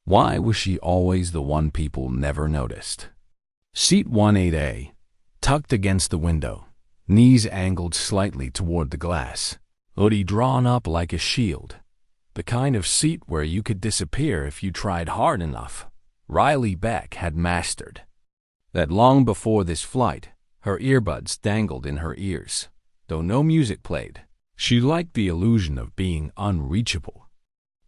Why was she always the one people never noticed? Seat 18A, tucked against the window, knees angled slightly toward the glass, hoodie drawn up like a shield. The kind of seat where you could disappear if you tried hard enough. Riley Beck had mastered that long before this flight. Her earbuds dangled in her ears. Though no music played, she liked the illusion of being unreachable.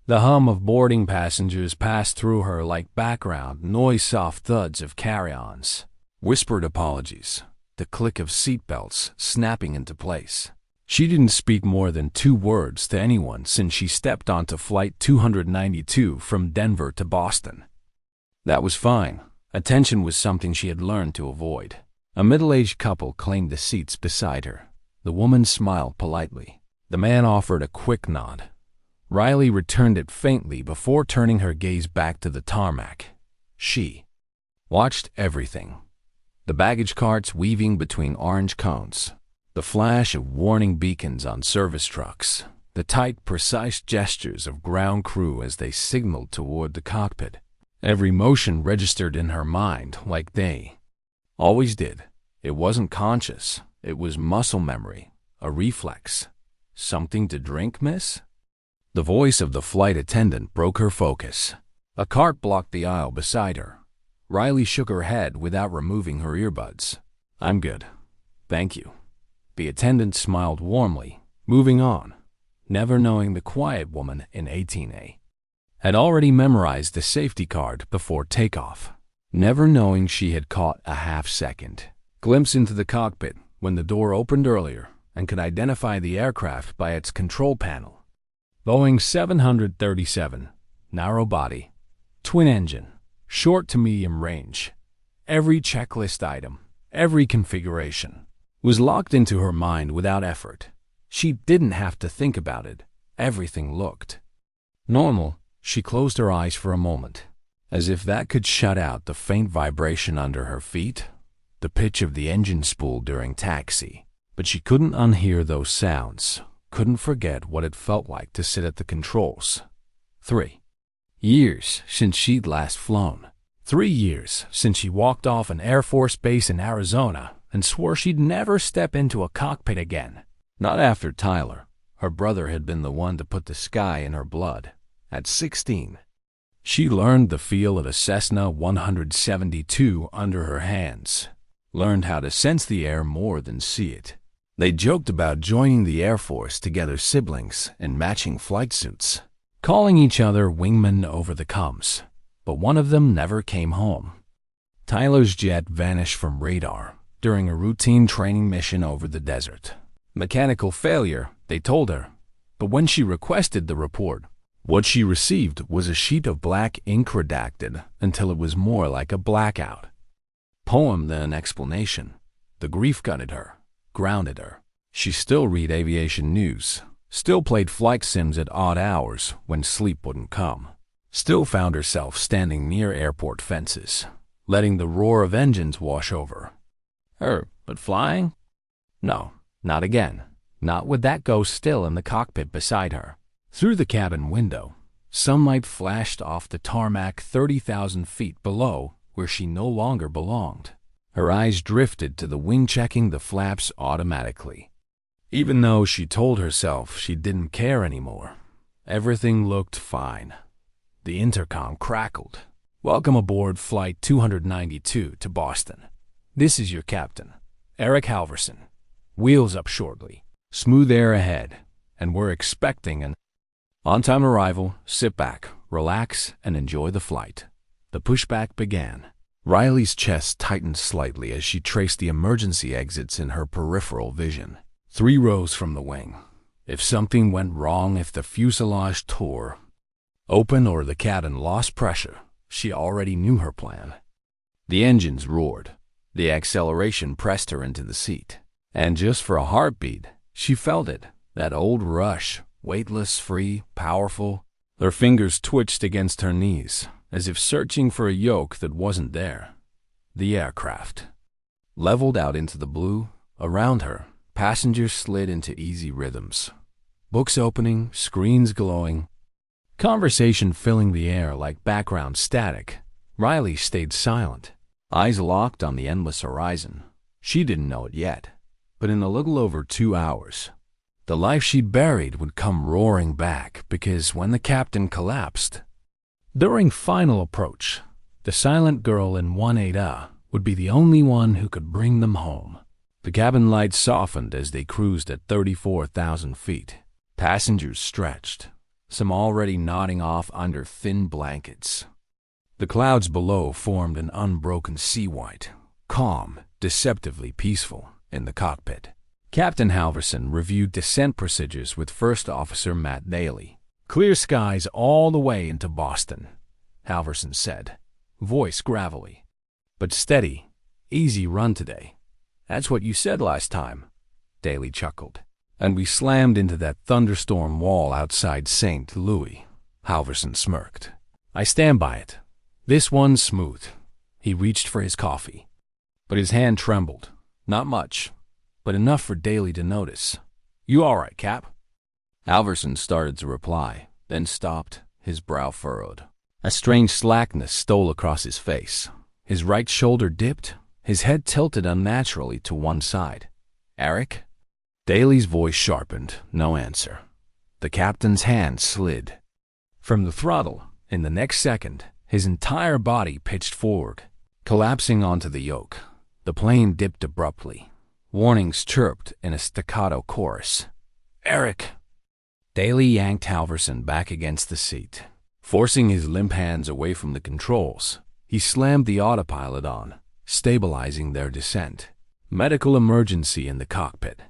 The hum of boarding passengers passed through her like background noise, soft thuds of carry-ons, whispered apologies, the click of seatbelts snapping into place. She didn't speak more than 2 words to anyone since she stepped onto Flight 292 from Denver to Boston. That was fine. Attention was something she had learned to avoid. A middle-aged couple claimed the seats beside her. The woman smiled politely. The man offered a quick nod. Riley returned it faintly before turning her gaze back to the tarmac. She watched everything. The baggage carts weaving between orange cones, the flash of warning beacons on service trucks, the tight, precise gestures of ground crew as they signaled toward the cockpit. Every motion registered in her mind like they always did. It wasn't conscious. It was muscle memory, a reflex. Something to drink, miss? The voice of the flight attendant broke her focus. A cart blocked the aisle beside her. Riley shook her head without removing her earbuds. I'm good. Thank you. The attendant smiled warmly, moving on, never knowing the quiet woman in 18A had already memorized the safety card before takeoff, never knowing she had caught a half-second glimpse into the cockpit when the door opened earlier and could identify the aircraft by its control panel. Boeing 737, narrow body, twin engine, short to medium range. Every checklist item, every configuration, was locked into her mind without effort. She didn't have to think about it. Everything looked normal. She closed her eyes for a moment, as if that could shut out the faint vibration under her feet, the pitch of the engine spool during taxi. But she couldn't unhear those sounds, couldn't forget what it felt like to sit at the controls. 3 years since she'd last flown. 3 years since she walked off an Air Force base in Arizona and swore she'd never step into a cockpit again. Not after Tyler. Her brother had been the one to put the sky in her blood. At 16, she learned the feel of a Cessna 172 under her hands, learned how to sense the air more than see it. They joked about joining the Air Force together, siblings in matching flight suits, calling each other wingmen over the comms, but one of them never came home. Tyler's jet vanished from radar during a routine training mission over the desert. Mechanical failure, they told her, but when she requested the report, what she received was a sheet of black ink redacted until it was more like a blackout poem than an explanation. The grief gutted her, grounded her. She still read aviation news, still played flight sims at odd hours when sleep wouldn't come, still found herself standing near airport fences, letting the roar of engines wash over her. But flying? No, not again. Not with that ghost still in the cockpit beside her. Through the cabin window, sunlight flashed off the tarmac 30,000 feet below where she no longer belonged. Her eyes drifted to the wing, checking the flaps automatically. Even though she told herself she didn't care anymore, everything looked fine. The intercom crackled. Welcome aboard Flight 292 to Boston. This is your captain, Eric Halverson. Wheels up shortly. Smooth air ahead, and we're expecting an on-time arrival. Sit back, relax, and enjoy the flight. The pushback began. Riley's chest tightened slightly as she traced the emergency exits in her peripheral vision. 3 rows from the wing. If something went wrong, if the fuselage tore open or the cabin lost pressure, she already knew her plan. The engines roared. The acceleration pressed her into the seat. And just for a heartbeat, she felt it. That old rush, weightless, free, powerful. Her fingers twitched against her knees, as if searching for a yoke that wasn't there. The aircraft leveled out into the blue. Around her, passengers slid into easy rhythms. Books opening, screens glowing. Conversation filling the air like background static. Riley stayed silent, eyes locked on the endless horizon. She didn't know it yet, but in a little over 2 hours, the life she'd buried would come roaring back, because when the captain collapsed, during final approach, the silent girl in 1-8A would be the only one who could bring them home. The cabin lights softened as they cruised at 34,000 feet. Passengers stretched, some already nodding off under thin blankets. The clouds below formed an unbroken sea white, calm, deceptively peaceful in the cockpit. Captain Halverson reviewed descent procedures with First Officer Matt Daly. "Clear skies all the way into Boston," Halverson said, voice gravelly. "But steady, easy run today." "That's what you said last time," Daly chuckled. "And we slammed into that thunderstorm wall outside St. Louis," Halverson smirked. "I stand by it. This one's smooth." He reached for his coffee, but his hand trembled. Not much, but enough for Daly to notice. "You all right, Cap?" Halverson started to reply, then stopped, his brow furrowed. A strange slackness stole across his face. His right shoulder dipped, his head tilted unnaturally to one side. "Eric?" Daly's voice sharpened, no answer. The captain's hand slid from the throttle. In the next second, his entire body pitched forward, collapsing onto the yoke. The plane dipped abruptly. Warnings chirped in a staccato chorus. "Eric!" Daly yanked Halverson back against the seat. Forcing his limp hands away from the controls, he slammed the autopilot on, stabilizing their descent. "Medical emergency in the cockpit."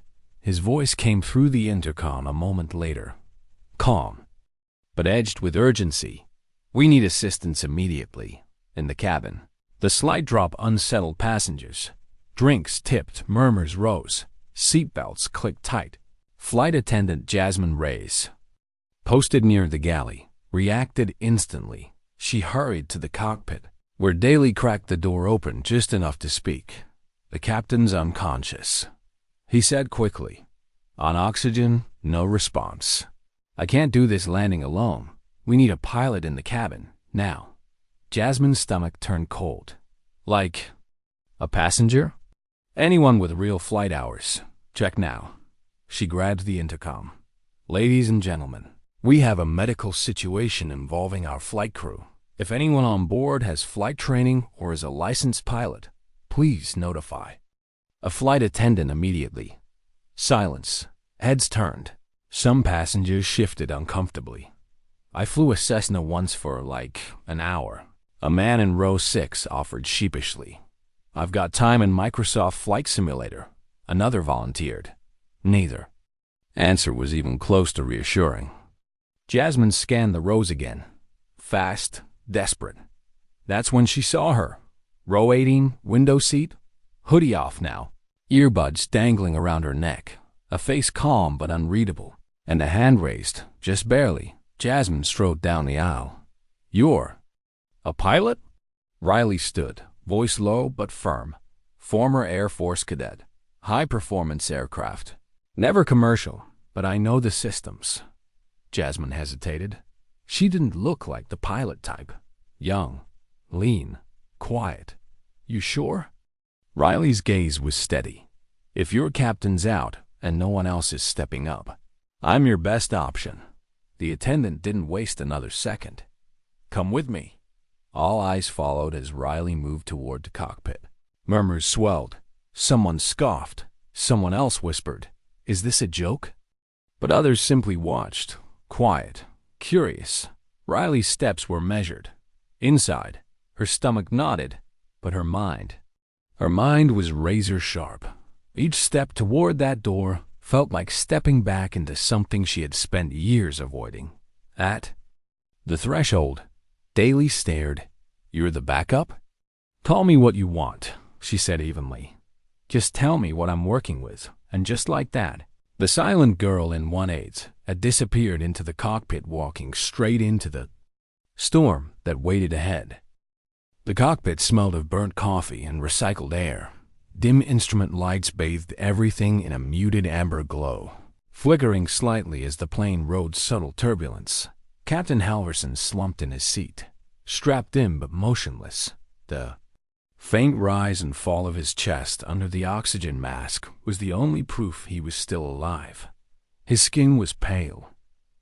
His voice came through the intercom a moment later, calm, but edged with urgency. "We need assistance immediately." In the cabin, the slight drop unsettled passengers. Drinks tipped, murmurs rose, seatbelts clicked tight. Flight attendant Jasmine Reyes, posted near the galley, reacted instantly. She hurried to the cockpit, where Daly cracked the door open just enough to speak. "The captain's unconscious," he said quickly. "On oxygen, no response. I can't do this landing alone. We need a pilot in the cabin, now." Jasmine's stomach turned cold. "Like a passenger?" "Anyone with real flight hours. Check now." She grabbed the intercom. "Ladies and gentlemen, we have a medical situation involving our flight crew. If anyone on board has flight training or is a licensed pilot, please notify." A flight attendant immediately. Silence. Heads turned. Some passengers shifted uncomfortably. "I flew a Cessna once for like an hour," a man in row 6 offered sheepishly. "I've got time in Microsoft Flight Simulator," another volunteered. Neither answer was even close to reassuring. Jasmine scanned the rows again, fast, desperate. That's when she saw her. Row 18, window seat, hoodie off now, earbuds dangling around her neck, a face calm but unreadable, and a hand raised, just barely. Jasmine strode down the aisle. "You're a pilot?" Riley stood, voice low but firm. "Former Air Force cadet, high-performance aircraft. Never commercial, but I know the systems." Jasmine hesitated. She didn't look like the pilot type. Young, lean, quiet. "You sure?" Riley's gaze was steady. "If your captain's out and no one else is stepping up, I'm your best option." The attendant didn't waste another second. "Come with me." All eyes followed as Riley moved toward the cockpit. Murmurs swelled. Someone scoffed. Someone else whispered, "Is this a joke?" But others simply watched, quiet, curious. Riley's steps were measured. Inside, her stomach knotted, but her mind was razor sharp. Each step toward that door felt like stepping back into something she had spent years avoiding. At the threshold, Daly stared. "You're the backup?" "Call me what you want," she said evenly. "Just tell me what I'm working with." And just like that, the silent girl in 1-8 had disappeared into the cockpit, walking straight into the storm that waited ahead. The cockpit smelled of burnt coffee and recycled air. Dim instrument lights bathed everything in a muted amber glow, flickering slightly as the plane rode subtle turbulence. Captain Halverson slumped in his seat, strapped in but motionless. The faint rise and fall of his chest under the oxygen mask was the only proof he was still alive. His skin was pale,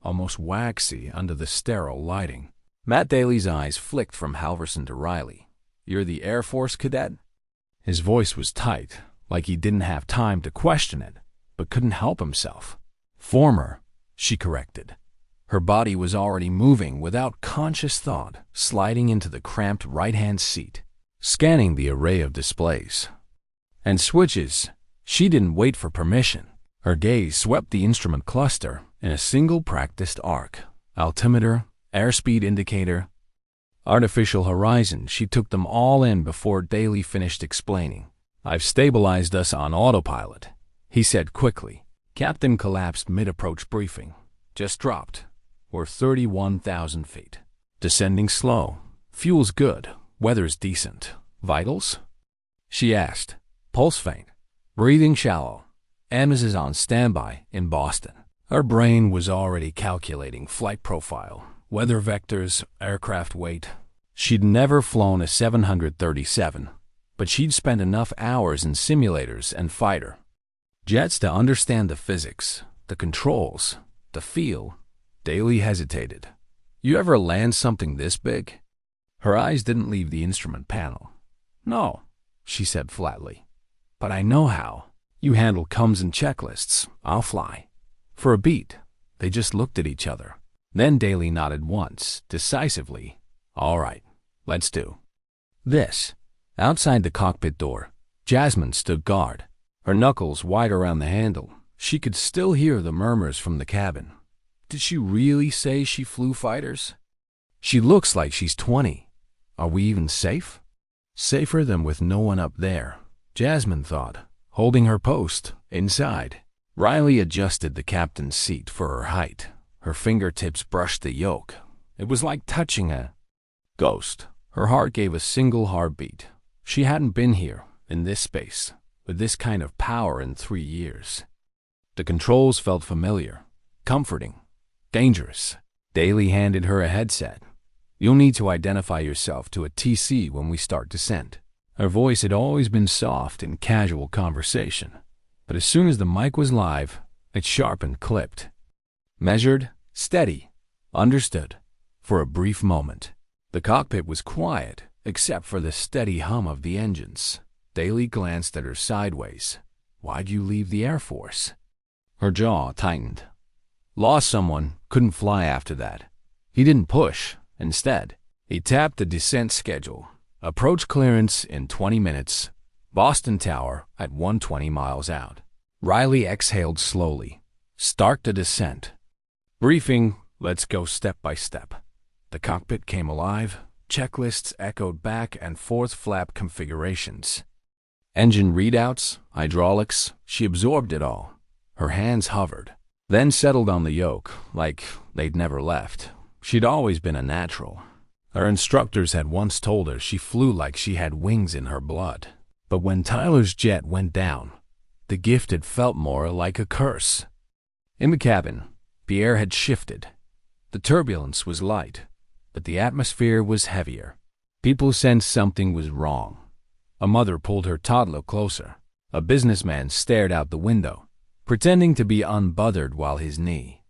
almost waxy under the sterile lighting. Matt Daly's eyes flicked from Halverson to Riley. "You're the Air Force cadet?" His voice was tight, like he didn't have time to question it, but couldn't help himself. "Former," she corrected. Her body was already moving without conscious thought, sliding into the cramped right-hand seat, scanning the array of displays and switches. She didn't wait for permission. Her gaze swept the instrument cluster in a single practiced arc. Altimeter, airspeed indicator, artificial horizon. She took them all in before Daly finished explaining. "I've stabilized us on autopilot," he said quickly. Captain collapsed mid-approach briefing. "Just dropped. We're 31,000 feet. Descending slow. Fuel's good. Weather's decent. Vitals?" she asked. "Pulse faint. Breathing shallow. Amos is on standby in Boston." Her brain was already calculating flight profile, weather vectors, aircraft weight. She'd never flown a 737, but she'd spent enough hours in simulators and fighter jets to understand the physics, the controls, the feel. Daly hesitated. "You ever land something this big?" Her eyes didn't leave the instrument panel. "No," she said flatly. "But I know how. You handle coms and checklists. I'll fly." For a beat, they just looked at each other. Then Daly nodded once, decisively. "All right, let's do this." Outside the cockpit door, Jasmine stood guard, her knuckles wide around the handle. She could still hear the murmurs from the cabin. Did she really say she flew fighters? She looks like she's 20. Are we even safe? Safer than with no one up there, Jasmine thought, holding her post inside. Riley adjusted the captain's seat for her height. Her fingertips brushed the yoke. It was like touching a ghost. Her heart gave a single heartbeat. She hadn't been here, in this space, with this kind of power in 3 years. The controls felt familiar, comforting, dangerous. Daly handed her a headset. "You'll need to identify yourself to a TC when we start descent." Her voice had always been soft in casual conversation, but as soon as the mic was live, it sharpened, clipped. Measured, steady, understood. For a brief moment, the cockpit was quiet, except for the steady hum of the engines. Daly glanced at her sideways. "Why'd you leave the Air Force?" Her jaw tightened. "Lost someone, couldn't fly after that." He didn't push. Instead, he tapped the descent schedule. Approach clearance in 20 minutes. Boston Tower at 120 miles out. Riley exhaled slowly. "Start the descent." "Briefing, let's go step by step." The cockpit came alive. Checklists echoed back and forth, flap configurations. Engine readouts, hydraulics, she absorbed it all. Her hands hovered, then settled on the yoke like they'd never left. She'd always been a natural. Her instructors had once told her she flew like she had wings in her blood. But when Tyler's jet went down, the gift had felt more like a curse. In the cabin, the air had shifted. The turbulence was light, but the atmosphere was heavier. People sensed something was wrong. A mother pulled her toddler closer. A businessman stared out the window, pretending to be unbothered while his knee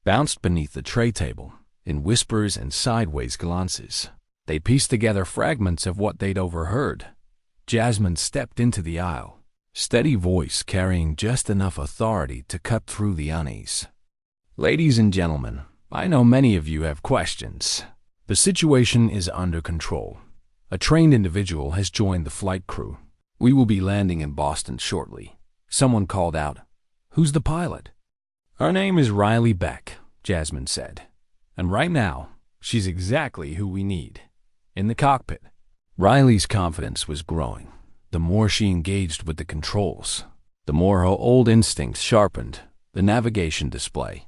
bounced beneath the tray table. In whispers and sideways glances, they pieced together fragments of what they'd overheard. Jasmine stepped into the aisle, steady voice carrying just enough authority to cut through the unease. "Ladies and gentlemen, I know many of you have questions. The situation is under control. A trained individual has joined the flight crew. We will be landing in Boston shortly." Someone called out, "Who's the pilot?" "Her name is Riley Beck," Jasmine said. "And right now, she's exactly who we need. In the cockpit." Riley's confidence was growing. The more she engaged with the controls, the more her old instincts sharpened. The navigation display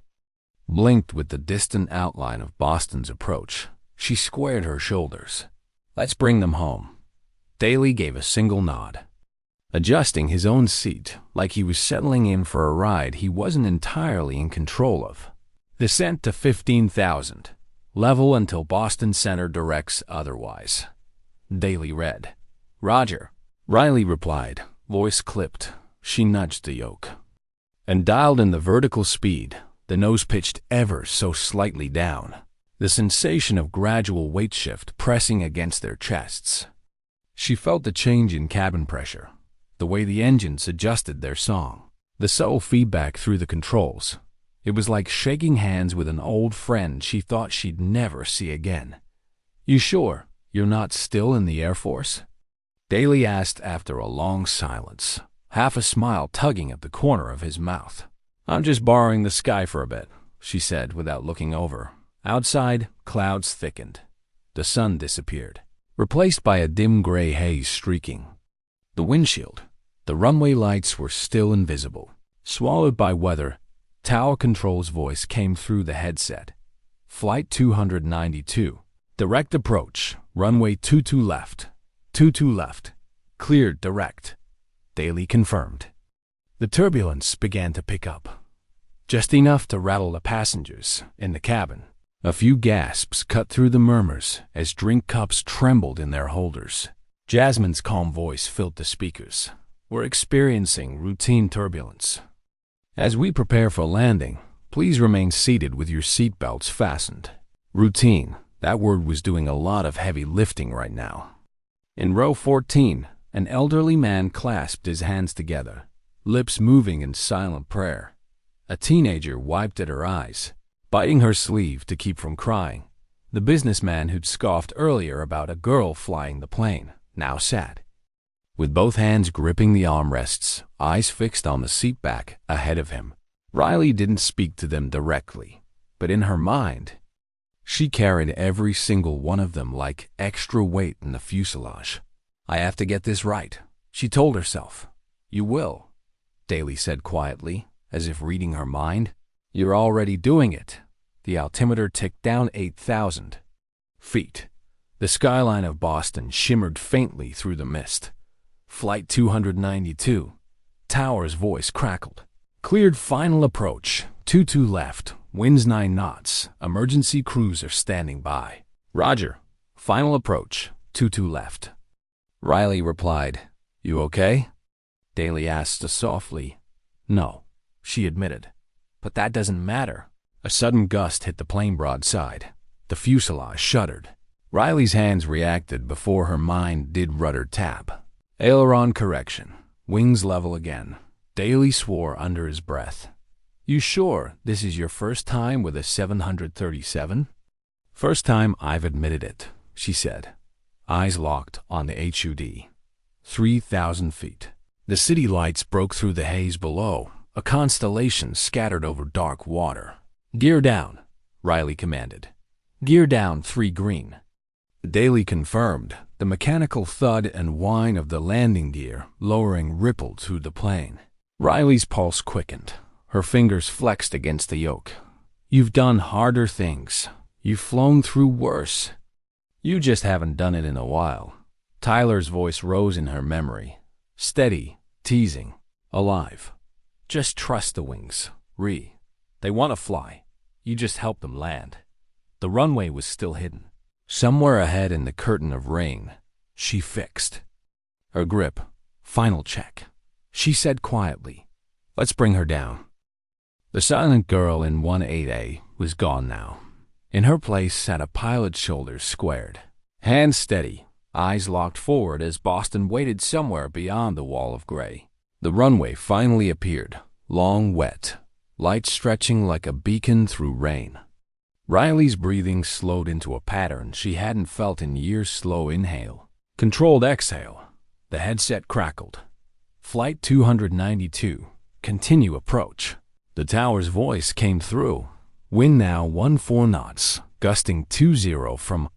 blinked with the distant outline of Boston's approach. She squared her shoulders. "Let's bring them home." Daly gave a single nod. Adjusting his own seat like he was settling in for a ride he wasn't entirely in control of. "Descent to 15,000. Level until Boston Center directs otherwise. Daly read. Roger. Riley replied, voice clipped. She nudged the yoke and dialed in the vertical speed, the nose pitched ever so slightly down. The sensation of gradual weight shift pressing against their chests. She felt the change in cabin pressure, the way the engines adjusted their song, the subtle feedback through the controls. It was like shaking hands with an old friend she thought she'd never see again. You sure you're not still in the Air Force? Daly asked after a long silence, half a smile tugging at the corner of his mouth. I'm just borrowing the sky for a bit, she said without looking over. Outside, clouds thickened. The sun disappeared, replaced by a dim gray haze streaking the windshield. The runway lights were still invisible. Swallowed by weather, Tower Control's voice came through the headset. Flight 292. Direct approach. Runway 22 left. 22 left. Cleared direct. Daly confirmed. The turbulence began to pick up, just enough to rattle the passengers in the cabin. A few gasps cut through the murmurs as drink cups trembled in their holders. Jasmine's calm voice filled the speakers. We're experiencing routine turbulence. As we prepare for landing, please remain seated with your seatbelts fastened. Routine. That word was doing a lot of heavy lifting right now. In row 14, an elderly man clasped his hands together, lips moving in silent prayer. A teenager wiped at her eyes, biting her sleeve to keep from crying. The businessman who'd scoffed earlier about a girl flying the plane now sat, with both hands gripping the armrests, eyes fixed on the seat back ahead of him. Riley didn't speak to them directly, but in her mind, she carried every single one of them like extra weight in the fuselage. I have to get this right, she told herself. You will, Daly said quietly, as if reading her mind. You're already doing it. The altimeter ticked down 8,000 feet. The skyline of Boston shimmered faintly through the mist. Flight 292. Tower's voice crackled. Cleared final approach. 22 left. Winds 9 knots. Emergency crews are standing by. Roger. Final approach. 22 left. Riley replied, You okay? Daly asked softly. No, she admitted. But that doesn't matter. A sudden gust hit the plane broadside. The fuselage shuddered. Riley's hands reacted before her mind did rudder tap. Aileron correction. Wings level again. Daly swore under his breath. You sure this is your first time with a 737? First time I've admitted it, she said. Eyes locked on the HUD. 3,000 feet. The city lights broke through the haze below, a constellation scattered over dark water. Gear down, Riley commanded. Gear down 3 green. Daly confirmed, the mechanical thud and whine of the landing gear lowering rippled through the plane. Riley's pulse quickened. Her fingers flexed against the yoke. You've done harder things. You've flown through worse. You just haven't done it in a while. Tyler's voice rose in her memory. Steady, teasing, alive. Just trust the wings, Ree. They want to fly. You just help them land. The runway was still hidden. Somewhere ahead in the curtain of rain, she fixed her grip. Final check. She said quietly, Let's bring her down. The silent girl in 18A was gone now. In her place sat a pilot's shoulders squared, hands steady, eyes locked forward as Boston waited somewhere beyond the wall of gray. The runway finally appeared, long, wet, light stretching like a beacon through rain. Riley's breathing slowed into a pattern she hadn't felt in years. Slow inhale, controlled exhale. The headset crackled. Flight 292, continue approach. The tower's voice came through. Wind now 14 knots, gusting 20 from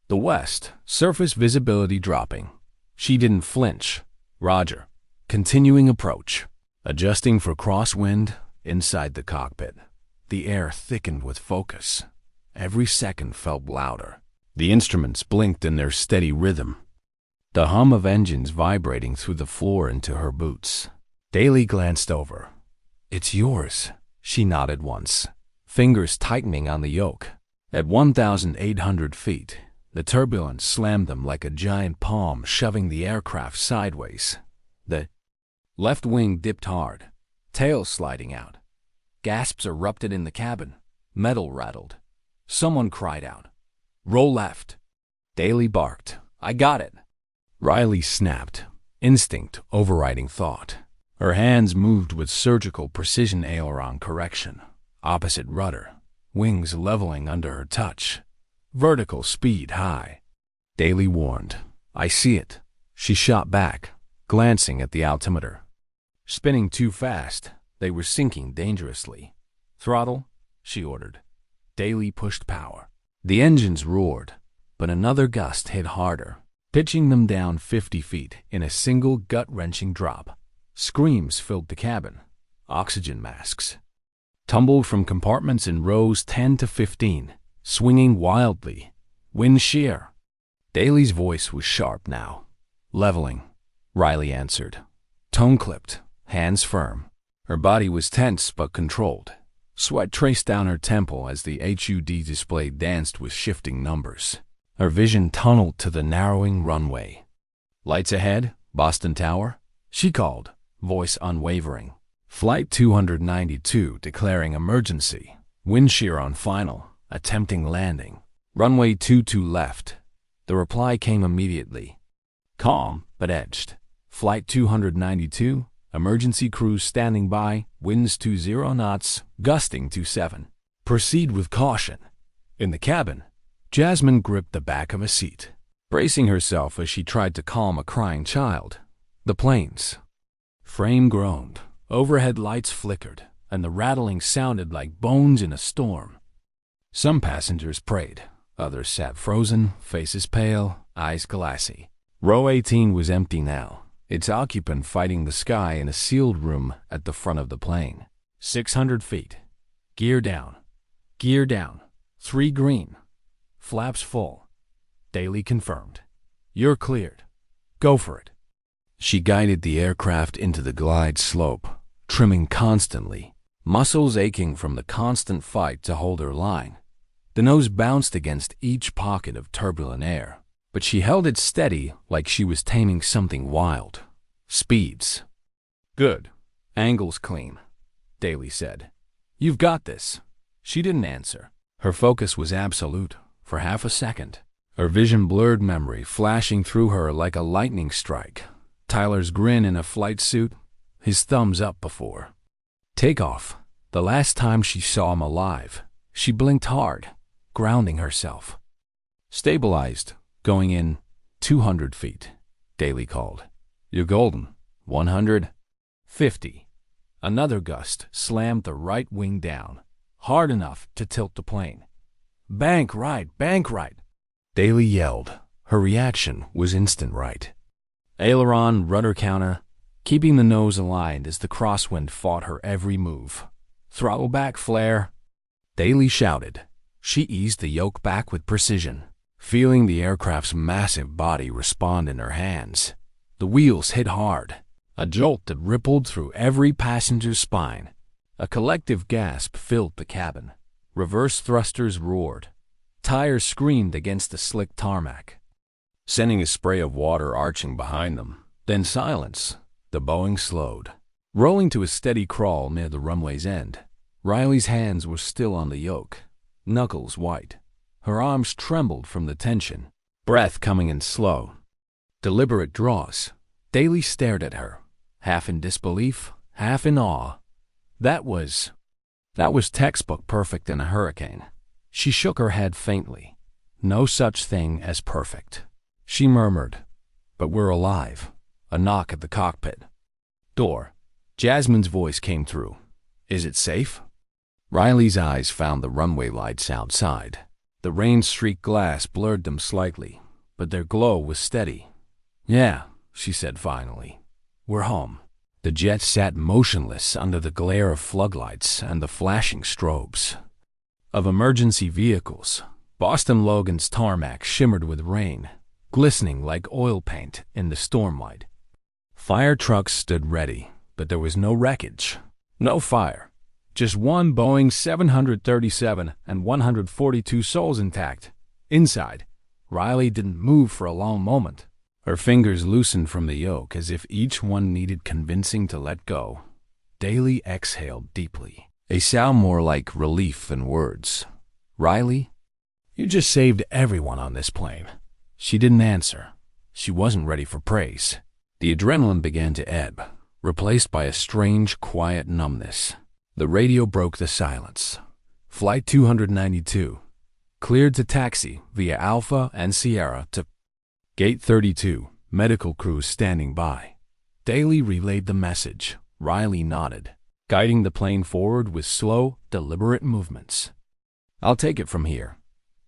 the west, surface visibility dropping. She didn't flinch. Roger. Continuing approach. Adjusting for crosswind inside the cockpit. The air thickened with focus. Every second felt louder. The instruments blinked in their steady rhythm. The hum of engines vibrating through the floor into her boots. Daly glanced over. It's yours, she nodded once, fingers tightening on the yoke. At 1,800 feet, the turbulence slammed them like a giant palm, shoving the aircraft sideways. The left wing dipped hard, tail sliding out. Gasps erupted in the cabin. Metal rattled. Someone cried out, "Roll left." Daly barked, "I got it." Riley snapped, instinct overriding thought. Her hands moved with surgical precision. Aileron correction, opposite rudder, wings leveling under her touch. Vertical speed high. Daly warned, "I see it." She shot back, glancing at the altimeter. Spinning too fast, they were sinking dangerously. "Throttle," she ordered. Daly pushed power. The engines roared, but another gust hit harder, pitching them down 50 feet in a single gut-wrenching drop. Screams filled the cabin. Oxygen masks tumbled from compartments in rows 10 to 15, swinging wildly. "Wind shear." Daly's voice was sharp now. "Leveling," Riley answered. Tone clipped, hands firm. Her body was tense but controlled. Sweat traced down her temple as the HUD display danced with shifting numbers. Her vision tunneled to the narrowing runway. "Lights ahead, Boston Tower," she called, voice unwavering. Flight 292 declaring emergency. Wind shear on final, attempting landing. Runway 22 left. The reply came immediately. Calm, but edged. Flight 292, emergency cruise standing by, winds 20 knots, gusting 27. Proceed with caution. In the cabin, Jasmine gripped the back of a seat, bracing herself as she tried to calm a crying child. The plane's frame groaned, overhead lights flickered, and the rattling sounded like bones in a storm. Some passengers prayed, others sat frozen, faces pale, eyes glassy. Row 18 was empty now, its occupant fighting the sky in a sealed room at the front of the plane. 600 feet. Gear down. Gear down. 3 green. Flaps full. Daly confirmed. "You're cleared. Go for it." She guided the aircraft into the glide slope, trimming constantly, muscles aching from the constant fight to hold her line. The nose bounced against each pocket of turbulent air, but she held it steady like she was taming something wild. Speeds. "Good. Angles clean," Daly said. "You've got this." She didn't answer. Her focus was absolute for half a second. Her vision blurred, memory flashing through her like a lightning strike. Tyler's grin in a flight suit, his thumbs up before takeoff. The last time she saw him alive, she blinked hard, grounding herself. "Stabilized, going in 200 feet, Daly called. "You're golden. 150. Another gust slammed the right wing down, hard enough to tilt the plane. "Bank right, bank right," Daly yelled. Her reaction was instant right. Aileron, rudder counter, keeping the nose aligned as the crosswind fought her every move. "Throttle back, flare," Daly shouted. She eased the yoke back with precision, feeling the aircraft's massive body respond in her hands. The wheels hit hard, a jolt that rippled through every passenger's spine. A collective gasp filled the cabin. Reverse thrusters roared. Tires screamed against the slick tarmac, sending a spray of water arching behind them. Then silence. The Boeing slowed, rolling to a steady crawl near the runway's end. Riley's hands were still on the yoke, knuckles white. Her arms trembled from the tension, breath coming in slow, deliberate draws. Daly stared at her, half in disbelief, half in awe. That was textbook perfect in a hurricane. She shook her head faintly. No such thing as perfect. She murmured, "But we're alive." A knock at the cockpit door. Jasmine's voice came through. "Is it safe?" Riley's eyes found the runway lights outside. The rain-streaked glass blurred them slightly, but their glow was steady. "Yeah," she said finally. "We're home." The jet sat motionless under the glare of floodlights and the flashing strobes of emergency vehicles. Boston Logan's tarmac shimmered with rain, glistening like oil paint in the stormlight. Fire trucks stood ready, but there was no wreckage, no fire. Just one Boeing 737 and 142 souls intact. Inside, Riley didn't move for a long moment. Her fingers loosened from the yoke as if each one needed convincing to let go. Daly exhaled deeply, a sound more like relief than words. "Riley, you just saved everyone on this plane." She didn't answer. She wasn't ready for praise. The adrenaline began to ebb, replaced by a strange, quiet numbness. The radio broke the silence. Flight 292, cleared to taxi via Alpha and Sierra to Gate 32, medical crews standing by. Daly relayed the message. Riley nodded, guiding the plane forward with slow, deliberate movements. "I'll take it from here,"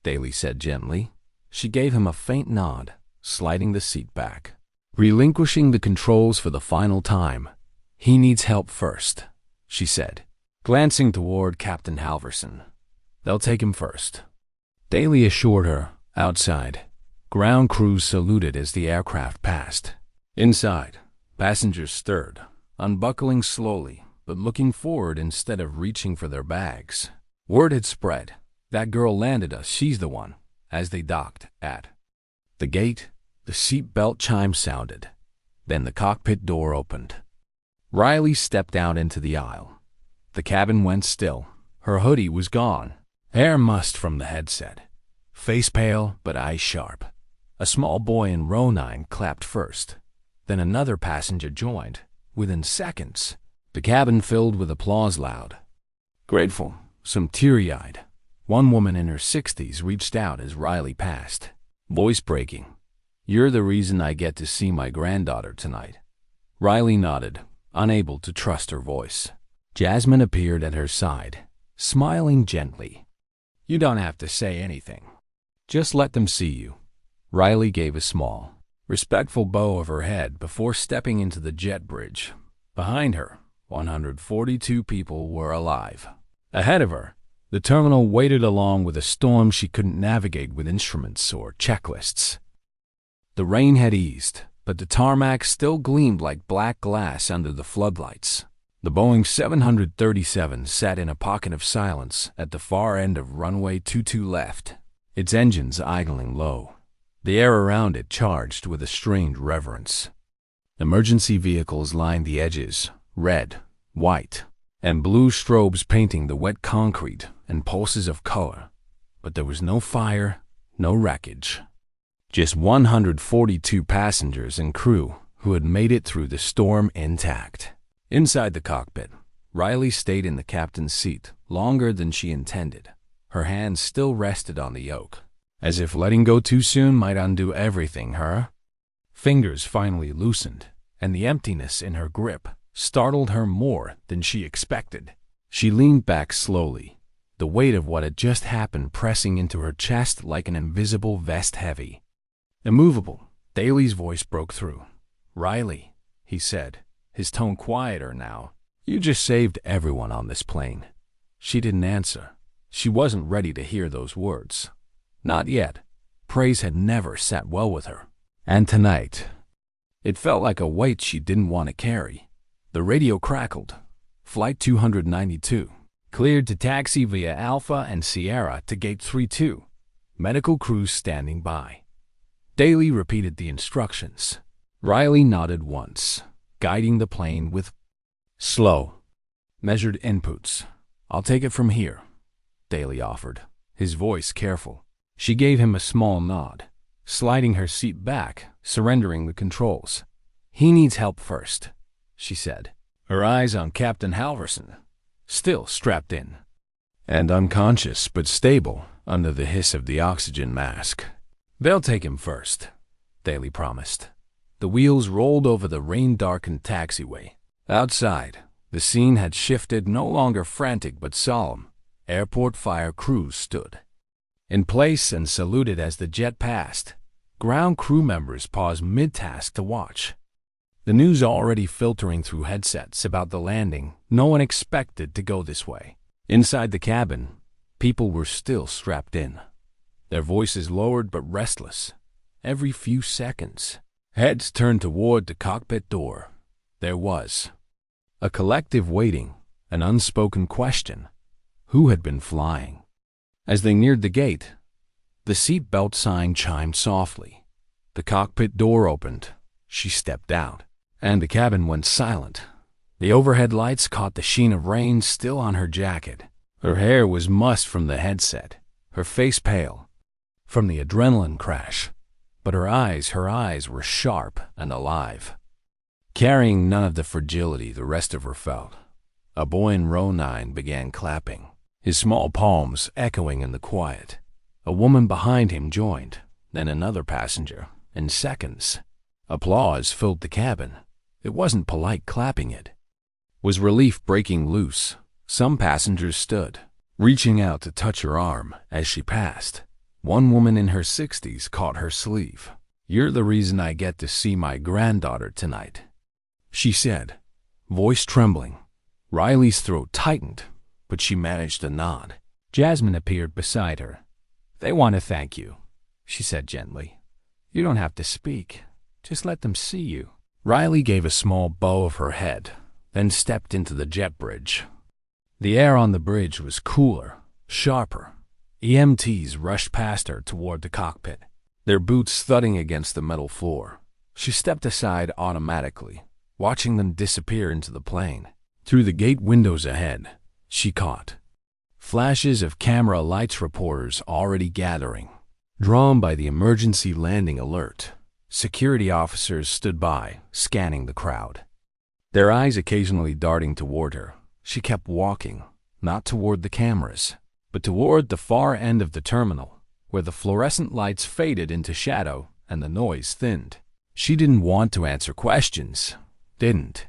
Daly said gently. She gave him a faint nod, sliding the seat back. Relinquishing the controls for the final time. "He needs help first," she said, glancing toward Captain Halverson. "They'll take him first." Daly assured her. Outside, ground crews saluted as the aircraft passed. Inside, passengers stirred, unbuckling slowly, but looking forward instead of reaching for their bags. Word had spread. "That girl landed us, she's the one," as they docked at the gate. The seat belt chime sounded. Then the cockpit door opened. Riley stepped out into the aisle. The cabin went still. Her hoodie was gone. Hair mussed from the headset. Face pale, but eyes sharp. A small boy in row 9 clapped first. Then another passenger joined. Within seconds, the cabin filled with applause loud. Grateful, some teary-eyed. One woman in her 60s reached out as Riley passed. Voice breaking. "You're the reason I get to see my granddaughter tonight." Riley nodded, unable to trust her voice. Jasmine appeared at her side, smiling gently. "You don't have to say anything. Just let them see you." Riley gave a small, respectful bow of her head before stepping into the jet bridge. Behind her, 142 people were alive. Ahead of her, the terminal waited along with a storm she couldn't navigate with instruments or checklists. The rain had eased, but the tarmac still gleamed like black glass under the floodlights. The Boeing 737 sat in a pocket of silence at the far end of runway 22 left, its engines idling low. The air around it charged with a strained reverence. Emergency vehicles lined the edges, red, white, and blue strobes painting the wet concrete and pulses of color. But there was no fire, no wreckage. Just 142 passengers and crew who had made it through the storm intact. Inside the cockpit, Riley stayed in the captain's seat longer than she intended. Her hands still rested on the yoke, as if letting go too soon might undo everything. Her fingers finally loosened, and the emptiness in her grip startled her more than she expected. She leaned back slowly, the weight of what had just happened pressing into her chest like an invisible vest heavy. Immovable, Daly's voice broke through. "Riley," he said, his tone quieter now, "you just saved everyone on this plane." She didn't answer. She wasn't ready to hear those words. Not yet. Praise had never sat well with her. And tonight, it felt like a weight she didn't want to carry. The radio crackled. Flight 292, cleared to taxi via Alpha and Sierra to Gate 32. Medical crews standing by. Daly repeated the instructions. Riley nodded once, guiding the plane with slow, measured inputs. "I'll take it from here," Daly offered, his voice careful. She gave him a small nod, sliding her seat back, surrendering the controls. "He needs help first," she said, her eyes on Captain Halverson, still strapped in, and unconscious but stable under the hiss of the oxygen mask. "They'll take him first," Daly promised. The wheels rolled over the rain-darkened taxiway. Outside, the scene had shifted, no longer frantic but solemn. Airport fire crews stood in place and saluted as the jet passed. Ground crew members paused mid-task to watch. The news already filtering through headsets about the landing. No one expected to go this way. Inside the cabin, people were still strapped in, their voices lowered but restless. Every few seconds, heads turned toward the cockpit door. There was a collective waiting, an unspoken question. Who had been flying? As they neared the gate, the seat belt sign chimed softly. The cockpit door opened. She stepped out, and the cabin went silent. The overhead lights caught the sheen of rain still on her jacket. Her hair was mussed from the headset, her face pale from the adrenaline crash, but her eyes were sharp and alive, carrying none of the fragility the rest of her felt. A boy in row 9 began clapping, his small palms echoing in the quiet. A woman behind him joined, then another passenger. In seconds, applause filled the cabin. It wasn't polite clapping, it was relief breaking loose. Some passengers stood, reaching out to touch her arm as she passed. One woman in her 60s caught her sleeve. "You're the reason I get to see my granddaughter tonight," she said, voice trembling. Riley's throat tightened, but she managed to nod. Jasmine appeared beside her. "They want to thank you," she said gently. "You don't have to speak. Just let them see you." Riley gave a small bow of her head, then stepped into the jet bridge. The air on the bridge was cooler, sharper. EMTs rushed past her toward the cockpit, their boots thudding against the metal floor. She stepped aside automatically, watching them disappear into the plane. Through the gate windows ahead, she caught flashes of camera lights, reporters already gathering, drawn by the emergency landing alert. Security officers stood by, scanning the crowd, their eyes occasionally darting toward her. She kept walking, not toward the cameras, but toward the far end of the terminal, where the fluorescent lights faded into shadow and the noise thinned. She didn't want to answer questions, didn't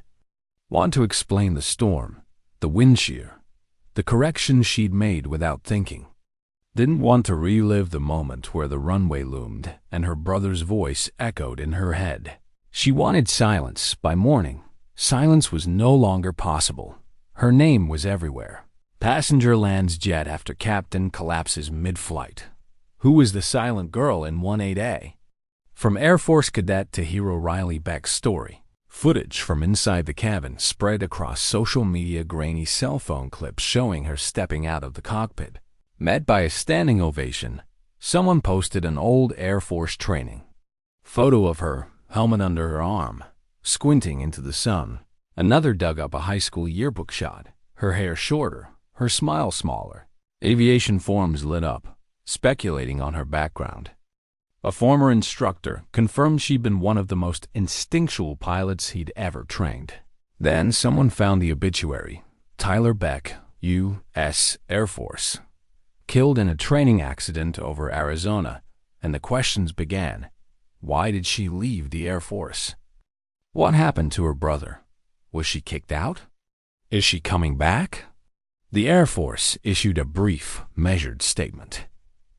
want to explain the storm, the wind shear, the corrections she'd made without thinking. Didn't want to relive the moment where the runway loomed and her brother's voice echoed in her head. She wanted silence. By morning, silence was no longer possible. Her name was everywhere. Passenger lands jet after captain collapses mid-flight. Who was the silent girl in 18A? From Air Force cadet to hero Riley Beck's story, footage from inside the cabin spread across social media, grainy cell phone clips showing her stepping out of the cockpit. Met by a standing ovation, someone posted an old Air Force training photo of her, helmet under her arm, squinting into the sun. Another dug up a high school yearbook shot, her hair shorter, her smile smaller. Aviation forums lit up, speculating on her background. A former instructor confirmed she'd been one of the most instinctual pilots he'd ever trained. Then someone found the obituary. Tyler Beck, U.S. Air Force, killed in a training accident over Arizona, and the questions began. Why did she leave the Air Force? What happened to her brother? Was she kicked out? Is she coming back? The Air Force issued a brief, measured statement.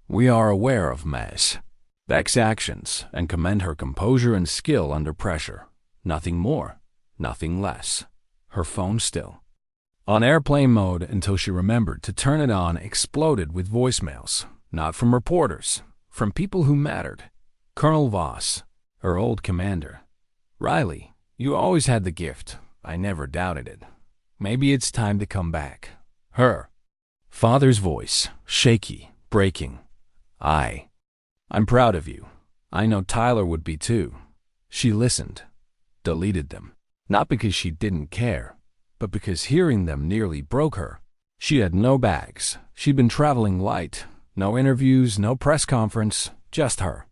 "We are aware of Ms. Beck's actions and commend her composure and skill under pressure. Nothing more, nothing less." Her phone still on airplane mode until she remembered to turn it on, exploded with voicemails, not from reporters, from people who mattered. Colonel Voss, her old commander. "Riley, you always had the gift. I never doubted it. Maybe it's time to come back." Her father's voice, shaky, breaking. I'm proud of you. I know Tyler would be too." She listened, deleted them, not because she didn't care, but because hearing them nearly broke her. She had no bags. She'd been traveling light. No interviews, no press conference, just her.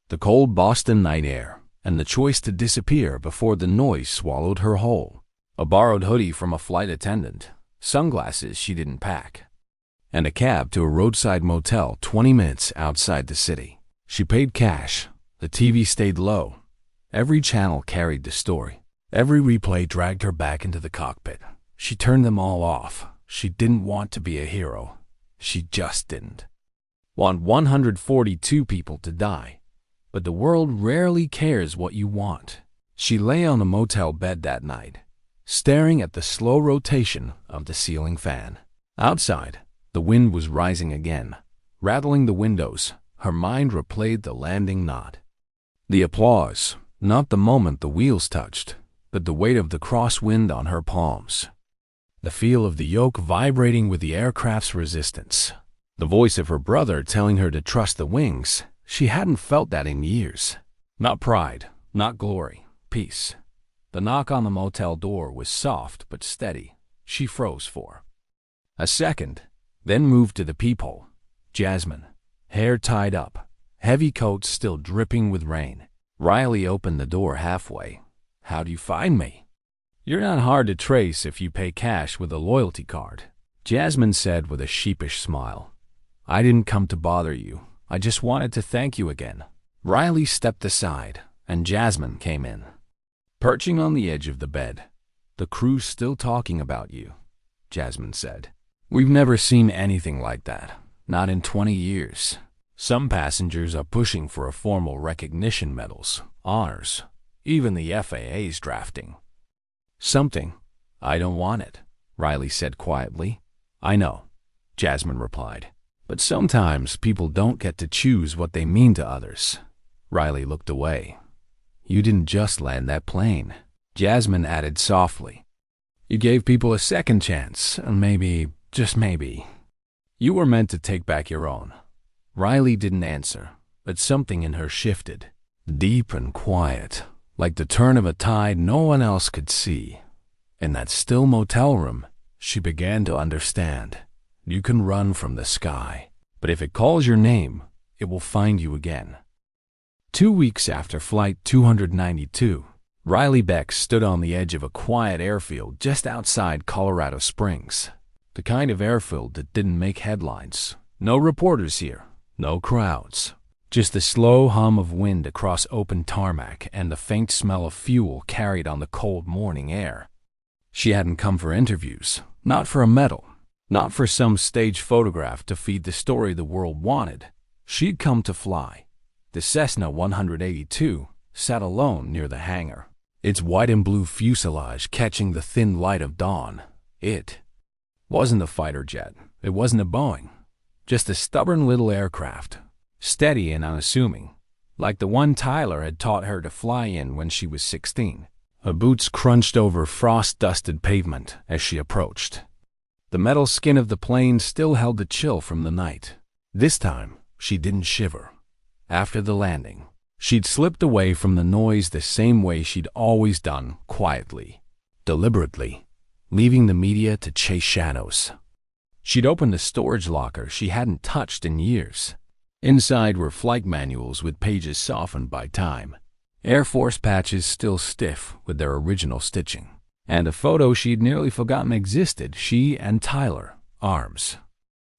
The cold Boston night air, and the choice to disappear before the noise swallowed her whole. A borrowed hoodie from a flight attendant, sunglasses she didn't pack, and a cab to a roadside motel 20 minutes outside the city. She paid cash. The TV stayed low. Every channel carried the story. Every replay dragged her back into the cockpit. She turned them all off. She didn't want to be a hero. She just didn't want 142 people to die. But the world rarely cares what you want. She lay on a motel bed that night, staring at the slow rotation of the ceiling fan. Outside, the wind was rising again, rattling the windows. Her mind replayed the landing knot. The applause, not the moment the wheels touched, but the weight of the crosswind on her palms. the feel of the yoke vibrating with the aircraft's resistance. The voice of her brother telling her to trust the wings. She hadn't felt that in years. Not pride, not glory, peace. The knock on the motel door was soft but steady. She froze for a second, then moved to the peephole. Jasmine, hair tied up, heavy coat still dripping with rain. Riley opened the door halfway. "How do you find me?" "You're not hard to trace if you pay cash with a loyalty card," Jasmine said with a sheepish smile. "I didn't come to bother you. I just wanted to thank you again." Riley stepped aside, and Jasmine came in. Perching on the edge of the bed. "The crew's still talking about you," Jasmine said. "We've never seen anything like that, not in 20 years. Some passengers are pushing for a formal recognition medals, honors. Even the FAA's drafting something. I don't want it," Riley said quietly. "I know," Jasmine replied. "But sometimes people don't get to choose what they mean to others." Riley looked away. "You didn't just land that plane," Jasmine added softly. "You gave people a second chance, and maybe, just maybe, you were meant to take back your own." Riley didn't answer, but something in her shifted. Deep and quiet, like the turn of a tide no one else could see. In that still motel room, she began to understand. You can run from the sky, but if it calls your name, it will find you again. 2 weeks after Flight 292, Riley Beck stood on the edge of a quiet airfield just outside Colorado Springs. The kind of airfield that didn't make headlines. No reporters here, no crowds. Just the slow hum of wind across open tarmac and the faint smell of fuel carried on the cold morning air. She hadn't come for interviews, not for a medal, not for some stage photograph to feed the story the world wanted. She'd come to fly. The Cessna 182 sat alone near the hangar, its white and blue fuselage catching the thin light of dawn. It wasn't a fighter jet. It wasn't a Boeing. Just a stubborn little aircraft, steady and unassuming, like the one Tyler had taught her to fly in when she was 16. Her boots crunched over frost-dusted pavement as she approached. The metal skin of the plane still held the chill from the night. This time, she didn't shiver. After the landing, she'd slipped away from the noise the same way she'd always done, quietly, deliberately, leaving the media to chase shadows. She'd opened a storage locker she hadn't touched in years. Inside were flight manuals with pages softened by time, Air Force patches still stiff with their original stitching, and a photo she'd nearly forgotten existed, she and Tyler, arms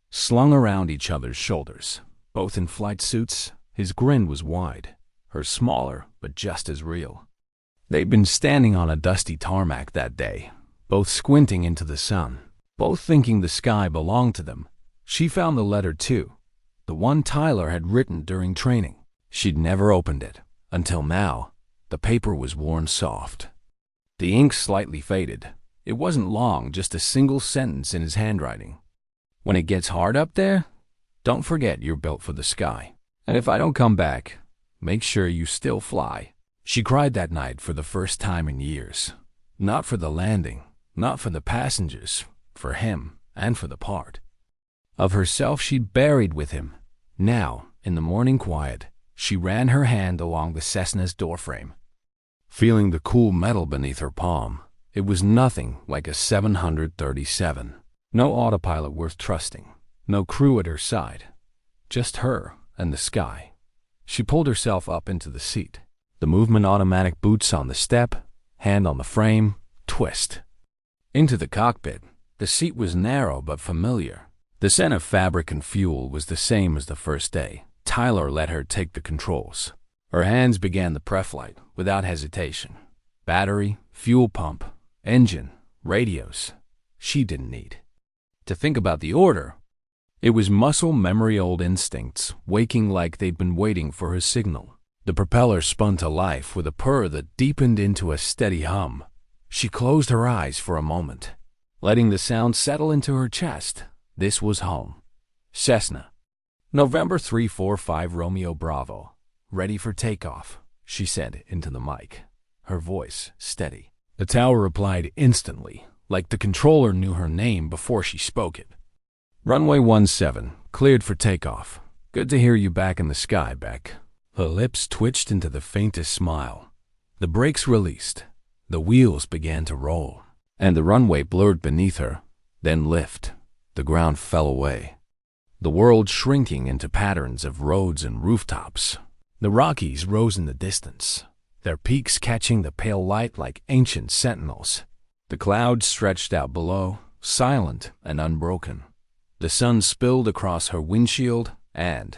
slung around each other's shoulders, both in flight suits. His grin was wide, hers smaller but just as real. They'd been standing on a dusty tarmac that day, both squinting into the sun, both thinking the sky belonged to them. She found the letter too, the one Tyler had written during training. She'd never opened it, until now. The paper was worn soft. The ink slightly faded. It wasn't long, just a single sentence in his handwriting. "When it gets hard up there, don't forget you're built for the sky. And if I don't come back, make sure you still fly." She cried that night for the first time in years. Not for the landing, not for the passengers, for him and for the part of herself she'd buried with him. Now, in the morning quiet, she ran her hand along the Cessna's doorframe, feeling the cool metal beneath her palm. It was nothing like a 737. No autopilot worth trusting, no crew at her side, just her and the sky. She pulled herself up into the seat. The movement automatic boots on the step, hand on the frame, twist. Into the cockpit. The seat was narrow but familiar. The scent of fabric and fuel was the same as the first day. Tyler let her take the controls. Her hands began the pre-flight without hesitation. Battery, fuel pump, engine, radios. She didn't need to think about the order. It was muscle memory, old instincts, waking like they'd been waiting for her signal. The propeller spun to life with a purr that deepened into a steady hum. She closed her eyes for a moment, letting the sound settle into her chest. This was home. Cessna. November 345 Romeo Bravo. Ready for takeoff, she said into the mic, her voice steady. The tower replied instantly, like the controller knew her name before she spoke it. Runway 17, cleared for takeoff. Good to hear you back in the sky, Beck. Her lips twitched into the faintest smile. The brakes released. The wheels began to roll, and the runway blurred beneath her, then lift. The ground fell away, the world shrinking into patterns of roads and rooftops. The Rockies rose in the distance, their peaks catching the pale light like ancient sentinels. The clouds stretched out below, silent and unbroken. The sun spilled across her windshield, and,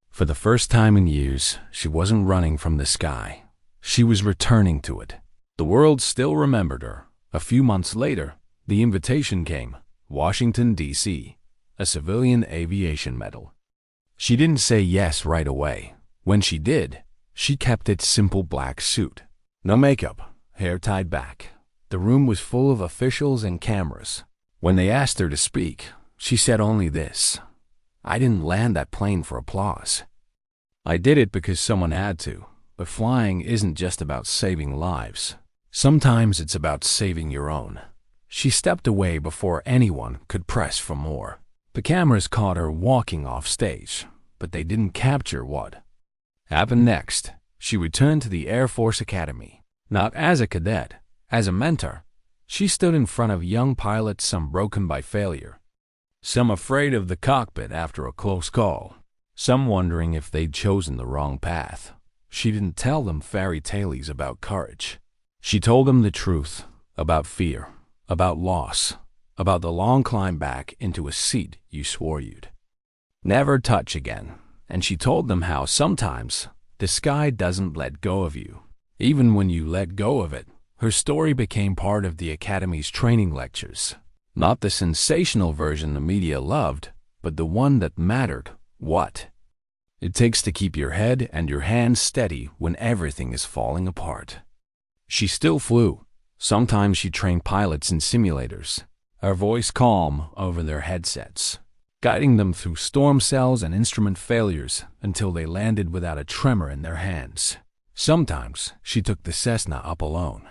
for the first time in years, she wasn't running from the sky. She was returning to it. The world still remembered her. A few months later, the invitation came. Washington, D.C., a civilian aviation medal. She didn't say yes right away. When she did, she kept its simple black suit. No makeup, hair tied back. The room was full of officials and cameras. When they asked her to speak, she said only this: "I didn't land that plane for applause. I did it because someone had to. But flying isn't just about saving lives. Sometimes it's about saving your own." She stepped away before anyone could press for more. The cameras caught her walking off stage, but they didn't capture what happened next. She returned to the Air Force Academy, not as a cadet, as a mentor. She stood in front of young pilots, some broken by failure, some afraid of the cockpit after a close call, some wondering if they'd chosen the wrong path. She didn't tell them fairy tales about courage. She told them the truth about fear, about loss, about the long climb back into a seat you swore you'd never touch again. And she told them how sometimes the sky doesn't let go of you, even when you let go of it. Her story became part of the Academy's training lectures. Not the sensational version the media loved, but the one that mattered. What it takes to keep your head and your hands steady when everything is falling apart. She still flew. Sometimes she trained pilots in simulators, her voice calm over their headsets, guiding them through storm cells and instrument failures until they landed without a tremor in their hands. Sometimes she took the Cessna up alone,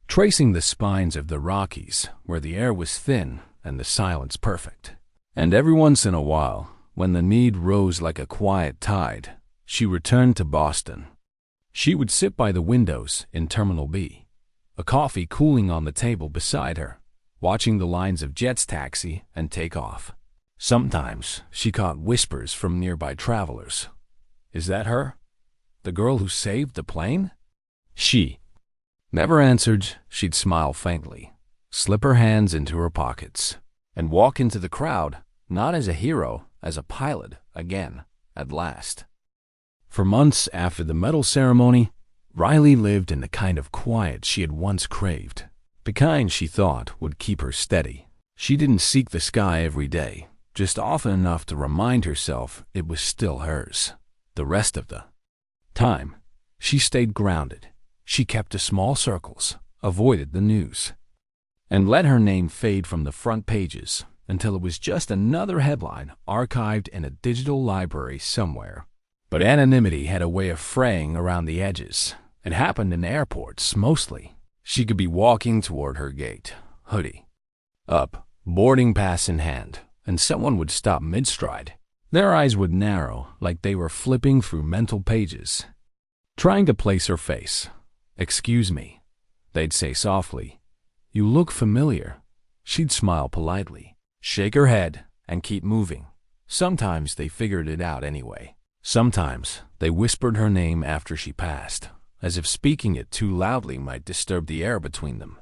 tracing the spines of the Rockies where the air was thin and the silence perfect. And every once in a while, when the need rose like a quiet tide, she returned to Boston. She would sit by the windows in Terminal B, a coffee cooling on the table beside her, watching the lines of jets taxi and take off. Sometimes she caught whispers from nearby travelers. "Is that her? The girl who saved the plane?" She never answered. She'd smile faintly, slip her hands into her pockets, and walk into the crowd, not as a hero, as a pilot again, at last. For months after the medal ceremony, Riley lived in the kind of quiet she had once craved, the kind she thought would keep her steady. She didn't seek the sky every day, just often enough to remind herself it was still hers. The rest of the time, she stayed grounded. She kept to small circles, avoided the news, and let her name fade from the front pages until it was just another headline archived in a digital library somewhere. But anonymity had a way of fraying around the edges. It happened in airports, mostly. She could be walking toward her gate, hoodie up, boarding pass in hand, and someone would stop mid-stride. Their eyes would narrow like they were flipping through mental pages, trying to place her face. "Excuse me," they'd say softly. "You look familiar." She'd smile politely, shake her head, and keep moving. Sometimes they figured it out anyway. Sometimes they whispered her name after she passed, as if speaking it too loudly might disturb the air between them.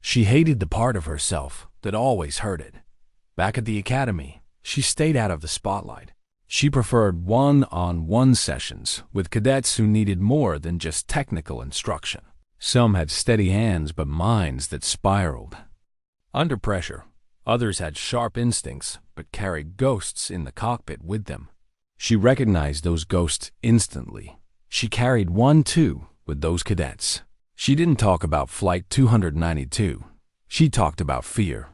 She hated the part of herself that always heard it. Back at the academy, she stayed out of the spotlight. She preferred one-on-one sessions with cadets who needed more than just technical instruction. Some had steady hands but minds that spiraled under pressure. Others had sharp instincts but carried ghosts in the cockpit with them. She recognized those ghosts instantly. She carried one, too, with those cadets. She didn't talk about Flight 292. She talked about fear.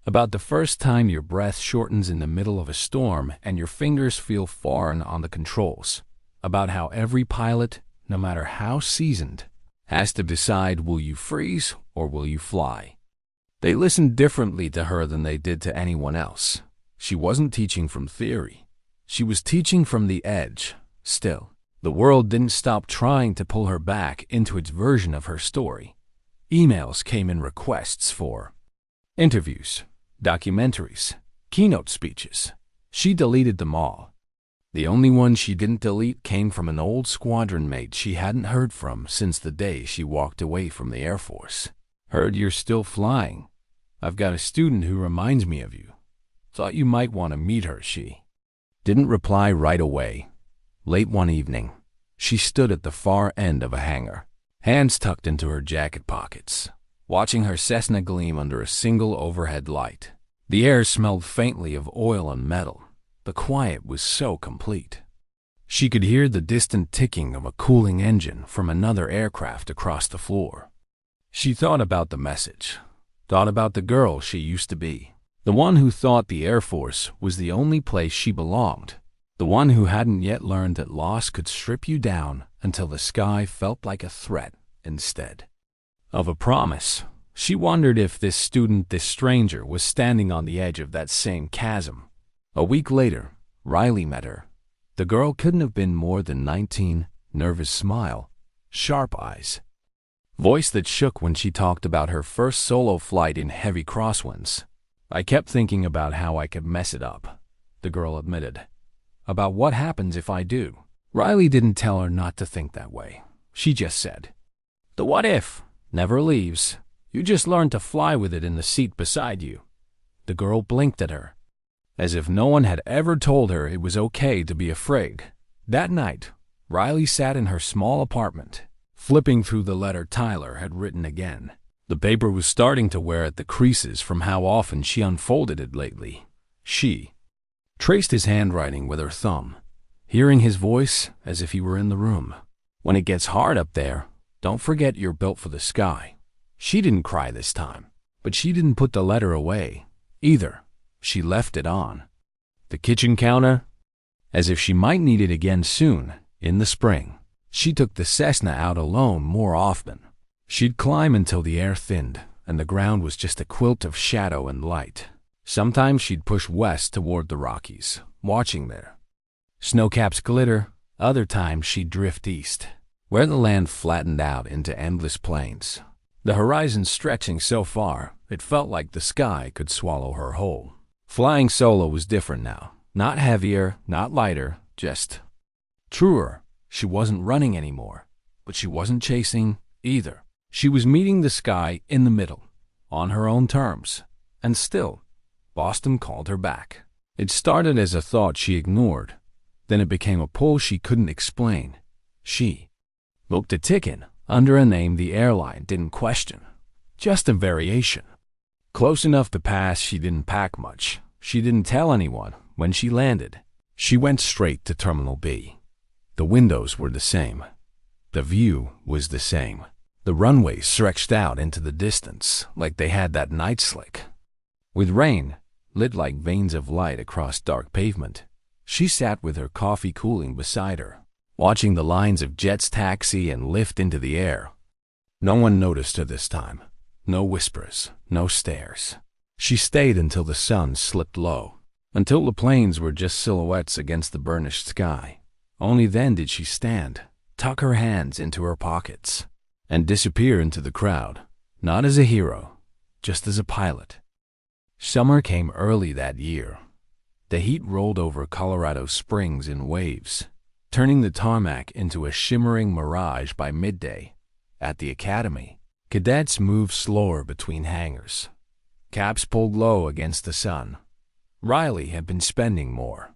About the first time your breath shortens in the middle of a storm and your fingers feel foreign on the controls. About how every pilot, no matter how seasoned, has to decide, will you freeze or will you fly? They listened differently to her than they did to anyone else. She wasn't teaching from theory. She was teaching from the edge. Still, the world didn't stop trying to pull her back into its version of her story. Emails came in requests for interviews, documentaries, keynote speeches. She deleted them all. The only one she didn't delete came from an old squadron mate she hadn't heard from since the day she walked away from the Air Force. "Heard you're still flying. I've got a student who reminds me of you. Thought you might want to meet her." She didn't reply right away. Late one evening, she stood at the far end of a hangar, hands tucked into her jacket pockets, watching her Cessna gleam under a single overhead light. The air smelled faintly of oil and metal. The quiet was so complete. She could hear the distant ticking of a cooling engine from another aircraft across the floor. She thought about the message, thought about the girl she used to be, the one who thought the Air Force was the only place she belonged, the one who hadn't yet learned that loss could strip you down until the sky felt like a threat instead of a promise. She wondered if this student, this stranger, was standing on the edge of that same chasm. A week later, Riley met her. The girl couldn't have been more than 19, nervous smile, sharp eyes, voice that shook when she talked about her first solo flight in heavy crosswinds. "I kept thinking about how I could mess it up," the girl admitted. "About what happens if I do." Riley didn't tell her not to think that way. She just said, "The what if never leaves. You just learn to fly with it in the seat beside you." The girl blinked at her, as if no one had ever told her it was okay to be afraid. That night, Riley sat in her small apartment, flipping through the letter Tyler had written again. The paper was starting to wear at the creases from how often she unfolded it lately. She traced his handwriting with her thumb, hearing his voice as if he were in the room. "When it gets hard up there, don't forget you're built for the sky." She didn't cry this time, but she didn't put the letter away either. She left it on the kitchen counter, as if she might need it again soon, in the spring. She took the Cessna out alone more often. She'd climb until the air thinned and the ground was just a quilt of shadow and light. Sometimes she'd push west toward the Rockies, watching their snowcaps glitter. Other times she'd drift east, where the land flattened out into endless plains, the horizon stretching so far it felt like the sky could swallow her whole. Flying solo was different now. Not heavier, not lighter, just truer. She wasn't running anymore, but she wasn't chasing either. She was meeting the sky in the middle, on her own terms. And still, Boston called her back. It started as a thought she ignored. Then it became a pull she couldn't explain. She booked a ticket under a name the airline didn't question. Just a variation. Close enough to pass, she didn't pack much. She didn't tell anyone when she landed. She went straight to Terminal B. The windows were the same. The view was the same. The runways stretched out into the distance like they had that night slick, with rain lit like veins of light across dark pavement. She sat with her coffee cooling beside her, watching the lines of jets taxi and lift into the air. No one noticed her this time. No whispers, no stares. She stayed until the sun slipped low, until the planes were just silhouettes against the burnished sky. Only then did she stand, tuck her hands into her pockets, and disappear into the crowd, not as a hero, just as a pilot. Summer came early that year. The heat rolled over Colorado Springs in waves, turning the tarmac into a shimmering mirage by midday. At the academy, cadets moved slower between hangars, caps pulled low against the sun. Riley had been spending more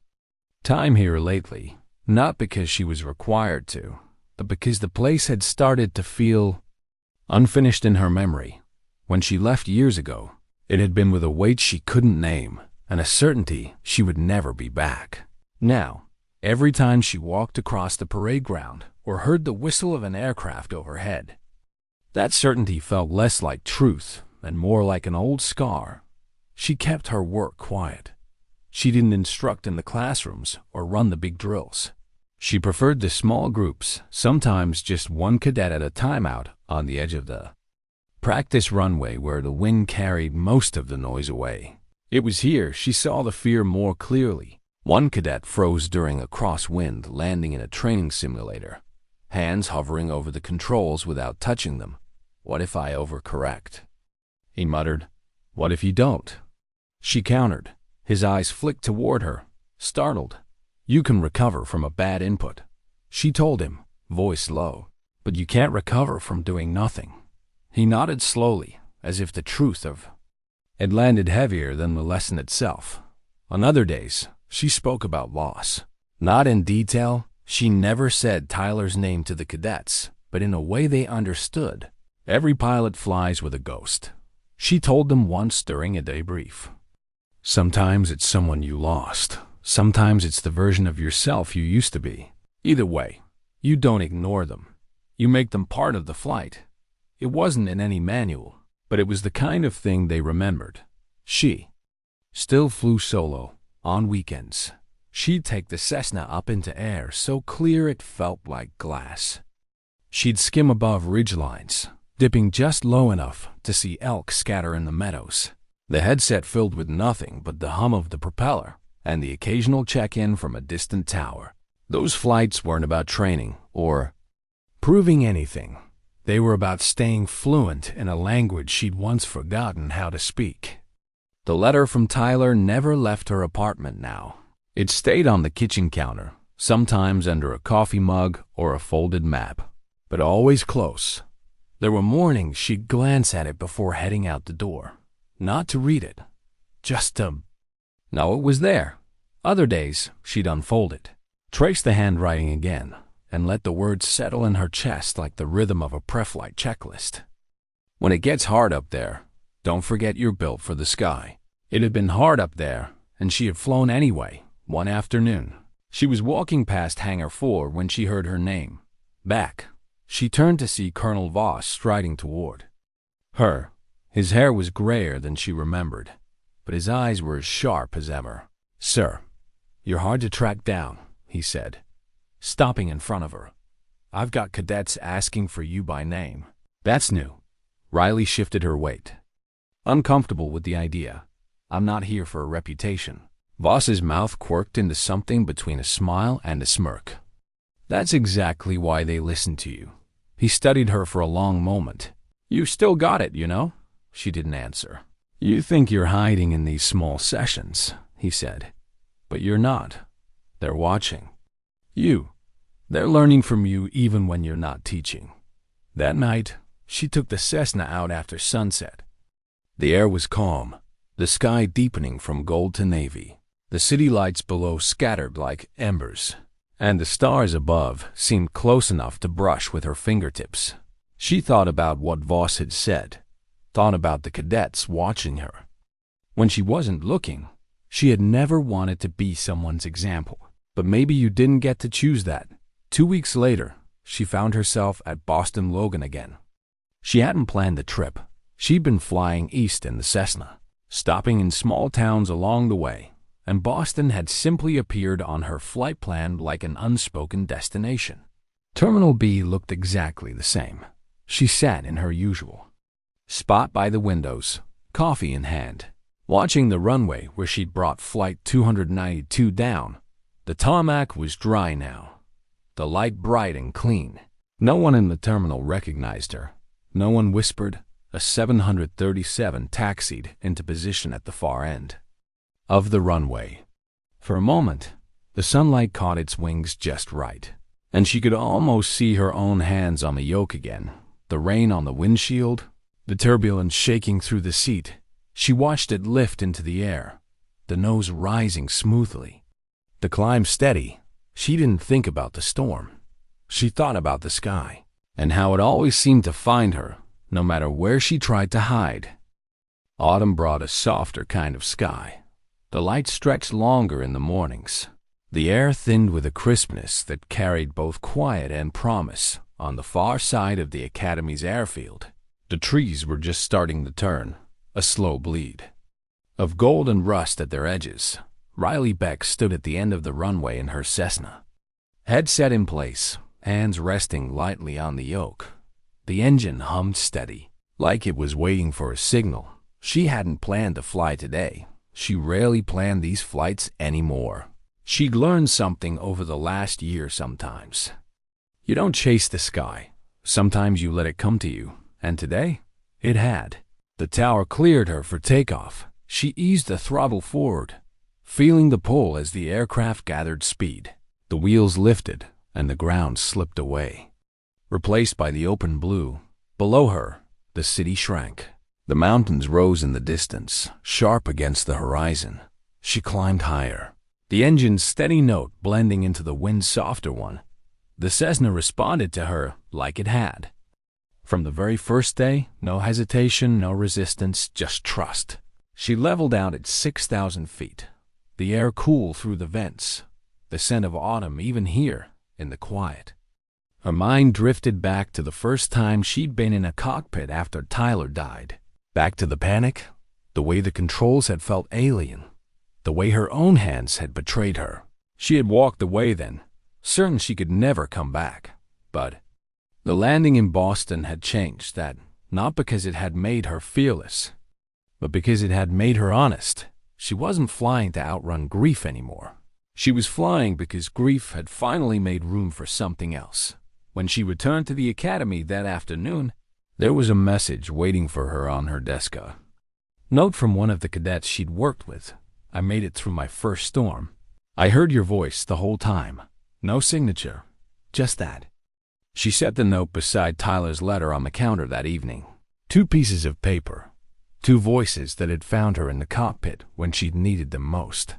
time here lately, not because she was required to, but because the place had started to feel unfinished in her memory. When she left years ago, it had been with a weight she couldn't name and a certainty she would never be back. Now, every time she walked across the parade ground or heard the whistle of an aircraft overhead, that certainty felt less like truth and more like an old scar. She kept her work quiet. She didn't instruct in the classrooms or run the big drills. She preferred the small groups, sometimes just one cadet at a time out on the edge of the practice runway where the wind carried most of the noise away. It was here she saw the fear more clearly. One cadet froze during a crosswind landing in a training simulator, hands hovering over the controls without touching them. "What if I overcorrect?" he muttered. "What if you don't?" She countered. His eyes flicked toward her, startled. "You can recover from a bad input," she told him, voice low. "But you can't recover from doing nothing." He nodded slowly, as if the truth of it landed heavier than the lesson itself. On other days, she spoke about loss. Not in detail, she never said Tyler's name to the cadets, but in a way they understood. Every pilot flies with a ghost. She told them once during a debrief. Sometimes it's someone you lost. Sometimes it's the version of yourself you used to be. Either way, you don't ignore them. You make them part of the flight. It wasn't in any manual, but it was the kind of thing they remembered. She still flew solo on weekends. She'd take the Cessna up into air so clear it felt like glass. She'd skim above ridgelines, dipping just low enough to see elk scatter in the meadows. The headset filled with nothing but the hum of the propeller and the occasional check-in from a distant tower. Those flights weren't about training or proving anything. They were about staying fluent in a language she'd once forgotten how to speak. The letter from Tyler never left her apartment now. It stayed on the kitchen counter, sometimes under a coffee mug or a folded map, but always close. There were mornings she'd glance at it before heading out the door. Not to read it, just to know it was there. Other days, she'd unfold it, trace the handwriting again, and let the words settle in her chest like the rhythm of a pre-flight checklist. When it gets hard up there, don't forget you're built for the sky. It had been hard up there, and she had flown anyway. One afternoon, she was walking past Hangar 4 when she heard her name. Back, she turned to see Colonel Voss striding toward her. His hair was grayer than she remembered, but his eyes were as sharp as ever. "Sir, you're hard to track down," he said, stopping in front of her. "I've got cadets asking for you by name." "That's new." Riley shifted her weight, uncomfortable with the idea. "I'm not here for a reputation." Voss's mouth quirked into something between a smile and a smirk. "That's exactly why they listen to you." He studied her for a long moment. "You still got it, you know?" She didn't answer. "You think you're hiding in these small sessions," he said. "But you're not. They're watching you. They're learning from you even when you're not teaching." That night, she took the Cessna out after sunset. The air was calm, the sky deepening from gold to navy, the city lights below scattered like embers, and the stars above seemed close enough to brush with her fingertips. She thought about what Voss had said, thought about the cadets watching her. When she wasn't looking, she had never wanted to be someone's example. But maybe you didn't get to choose that. 2 weeks later, she found herself at Boston Logan again. She hadn't planned the trip. She'd been flying east in the Cessna, stopping in small towns along the way, and Boston had simply appeared on her flight plan like an unspoken destination. Terminal B looked exactly the same. She sat in her usual spot by the windows, coffee in hand, watching the runway where she'd brought Flight 292 down. The tarmac was dry now, the light bright and clean. No one in the terminal recognized her. No one whispered. A 737 taxied into position at the far end of the runway. For a moment, the sunlight caught its wings just right, and she could almost see her own hands on the yoke again, the rain on the windshield, the turbulence shaking through the seat. She watched it lift into the air, the nose rising smoothly. The climb steady. She didn't think about the storm. She thought about the sky, and how it always seemed to find her, no matter where she tried to hide. Autumn brought a softer kind of sky. The light stretched longer in the mornings. The air thinned with a crispness that carried both quiet and promise. On the far side of the Academy's airfield, the trees were just starting to turn, a slow bleed of gold and rust at their edges. Riley Beck stood at the end of the runway in her Cessna, head set in place, hands resting lightly on the yoke. The engine hummed steady. like it was waiting for a signal. She hadn't planned to fly today. She rarely planned these flights anymore. She'd learned something over the last year sometimes. You don't chase the sky. Sometimes you let it come to you. And today, it had. The tower cleared her for takeoff. She eased the throttle forward, feeling the pull as the aircraft gathered speed. The wheels lifted, and the ground slipped away. Replaced by the open blue, below her, the city shrank. The mountains rose in the distance, sharp against the horizon. She climbed higher, the engine's steady note blending into the wind's softer one. The Cessna responded to her like it had. From the very first day, no hesitation, no resistance, just trust. She leveled out at 6,000 feet. The air cool through the vents, the scent of autumn even here in the quiet. Her mind drifted back to the first time she'd been in a cockpit after Tyler died. Back to the panic, the way the controls had felt alien, the way her own hands had betrayed her. She had walked away then, certain she could never come back. But the landing in Boston had changed that, not because it had made her fearless, but because it had made her honest. She wasn't flying to outrun grief anymore. She was flying because grief had finally made room for something else. When she returned to the academy that afternoon, there was a message waiting for her on her desk. A note from one of the cadets she'd worked with. I made it through my first storm. I heard your voice the whole time. No signature, just that. She set the note beside Tyler's letter on the counter that evening. 2 pieces of paper. 2 voices that had found her in the cockpit when she'd needed them most.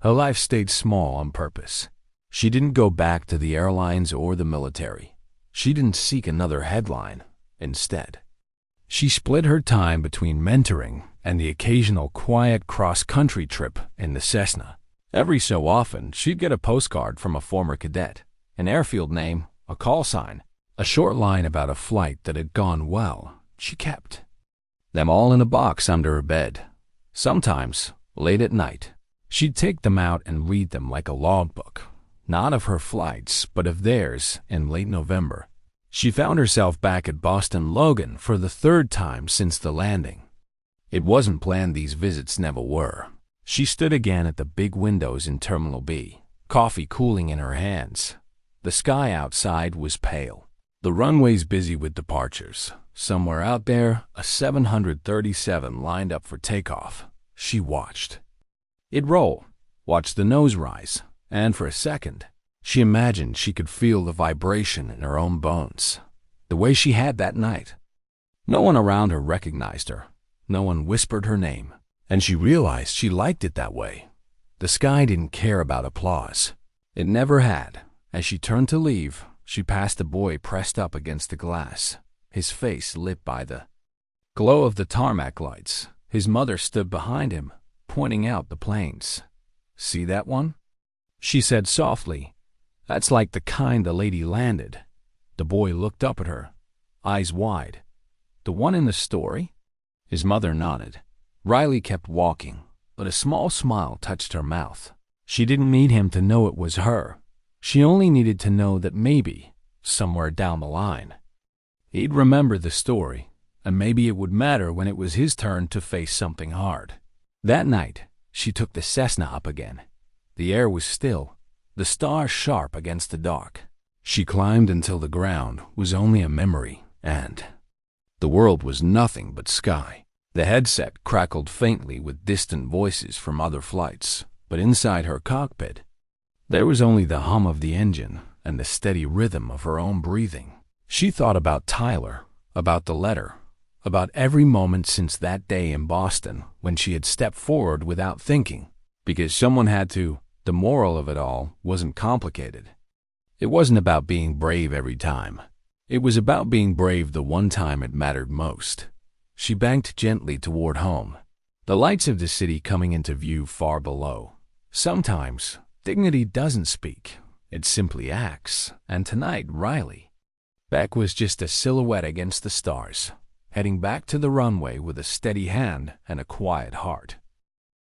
Her life stayed small on purpose. She didn't go back to the airlines or the military. She didn't seek another headline. Instead, she split her time between mentoring and the occasional quiet cross-country trip in the Cessna. Every so often, she'd get a postcard from a former cadet, an airfield name, a call sign, a short line about a flight that had gone well. She kept them all in a box under her bed. Sometimes, late at night, she'd take them out and read them like a logbook, not of her flights, but of theirs in late November. She found herself back at Boston Logan for the 3rd time since the landing. It wasn't planned, these visits never were. She stood again at the big windows in Terminal B, coffee cooling in her hands. The sky outside was pale. The runways busy with departures. Somewhere out there, a 737 lined up for takeoff. She watched it roll, watched the nose rise, and for a second, she imagined she could feel the vibration in her own bones, the way she had that night. No one around her recognized her. No one whispered her name, and she realized she liked it that way. The sky didn't care about applause. It never had. As she turned to leave, she passed a boy pressed up against the glass, his face lit by the glow of the tarmac lights. His mother stood behind him, pointing out the planes. "See that one?" she said softly. "That's like the kind the lady landed." The boy looked up at her, eyes wide. "The one in the story?" His mother nodded. Riley kept walking, but a small smile touched her mouth. She didn't need him to know it was her. She only needed to know that maybe, somewhere down the line, he'd remember the story, and maybe it would matter when it was his turn to face something hard. That night, she took the Cessna up again. The air was still, the stars sharp against the dark. She climbed until the ground was only a memory, and the world was nothing but sky. The headset crackled faintly with distant voices from other flights, but inside her cockpit, there was only the hum of the engine and the steady rhythm of her own breathing. She thought about Tyler, about the letter, about every moment since that day in Boston when she had stepped forward without thinking, because someone had to. The moral of it all wasn't complicated. It wasn't about being brave every time. It was about being brave the one time it mattered most. She banked gently toward home, the lights of the city coming into view far below. Sometimes dignity doesn't speak, it simply acts, and tonight Riley Beck was just a silhouette against the stars, heading back to the runway with a steady hand and a quiet heart.